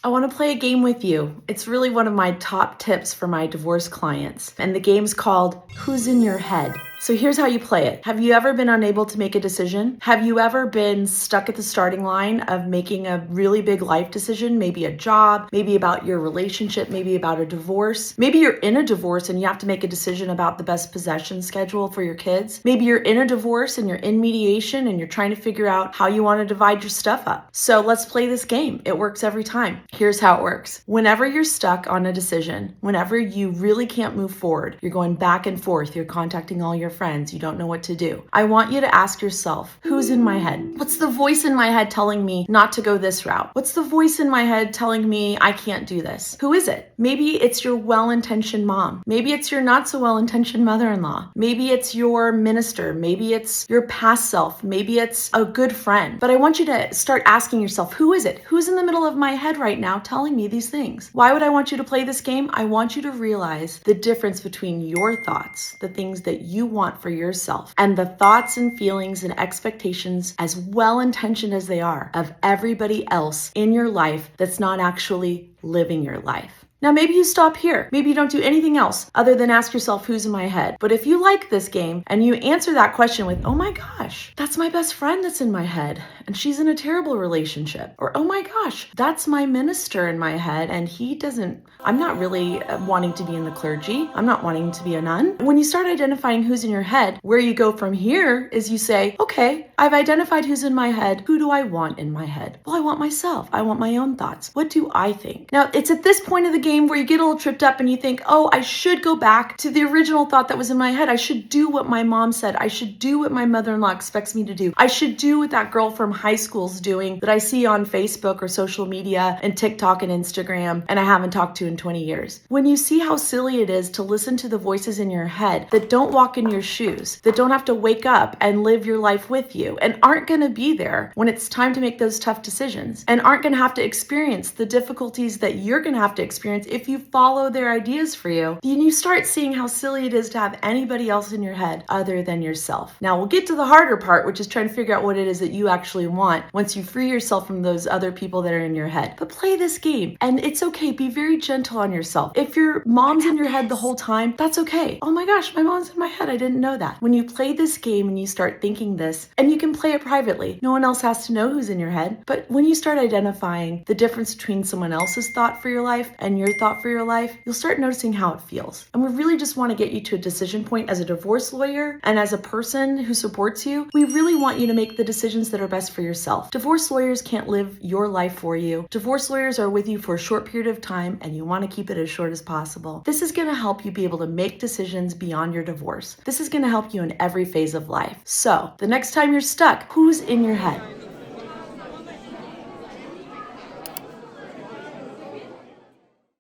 I want to play a game with you. It's really one of my top tips for my divorce clients. And the game's called Who's in Your Head? So here's how you play it. Have you ever been unable to make a decision? Have you ever been stuck at the starting line of making a really big life decision? Maybe a job, maybe about your relationship, maybe about a divorce. Maybe you're in a divorce and you have to make a decision about the best possession schedule for your kids. Maybe you're in a divorce and you're in mediation and you're trying to figure out how you want to divide your stuff up. So let's play this game. It works every time. Here's how it works. Whenever you're stuck on a decision, whenever you really can't move forward, you're going back and forth, you're contacting all your friends, you don't know what to do. I want you to ask yourself, who's in my head? What's the voice in my head telling me not to go this route? What's the voice in my head telling me I can't do this? Who is it? Maybe it's your well-intentioned mom. Maybe it's your not so well-intentioned mother-in-law. Maybe it's your minister. Maybe it's your past self. Maybe it's a good friend. But I want you to start asking yourself, who is it? Who's in the middle of my head right now telling me these things? Why would I want you to play this game? I want you to realize the difference between your thoughts, the things that you want for yourself, and the thoughts and feelings and expectations, as well-intentioned as they are, of everybody else in your life that's not actually living your life. Now, maybe you stop here. Maybe you don't do anything else other than ask yourself, who's in my head? But if you like this game and you answer that question with, oh my gosh, that's my best friend that's in my head and she's in a terrible relationship. Or, oh my gosh, that's my minister in my head and I'm not really wanting to be in the clergy. I'm not wanting to be a nun. When you start identifying who's in your head, where you go from here is you say, okay, I've identified who's in my head. Who do I want in my head? Well, I want myself. I want my own thoughts. What do I think? Now, it's at this point of the game where you get a little tripped up and you think, oh, I should go back to the original thought that was in my head. I should do what my mom said. I should do what my mother-in-law expects me to do. I should do what that girl from high school's doing that I see on Facebook or social media and TikTok and Instagram and I haven't talked to in 20 years. When you see how silly it is to listen to the voices in your head that don't walk in your shoes, that don't have to wake up and live your life with you and aren't going to be there when it's time to make those tough decisions and aren't going to have to experience the difficulties that you're going to have to experience if you follow their ideas for you, then you start seeing how silly it is to have anybody else in your head other than yourself. Now we'll get to the harder part, which is trying to figure out what it is that you actually want once you free yourself from those other people that are in your head. But play this game and it's okay. Be very gentle on yourself. If your mom's in your head the whole time, that's okay. Oh my gosh, my mom's in my head. I didn't know that. When you play this game and you start thinking this, and you can play it privately, no one else has to know who's in your head. But when you start identifying the difference between someone else's thought for your life and your thought for your life, you'll start noticing how it feels. And we really just want to get you to a decision point as a divorce lawyer and as a person who supports you. We really want you to make the decisions that are best for yourself. Divorce lawyers can't live your life for you. Divorce lawyers are with you for a short period of time and you want to keep it as short as possible. This is going to help you be able to make decisions beyond your divorce. This is going to help you in every phase of life. So the next time you're stuck, who's in your head?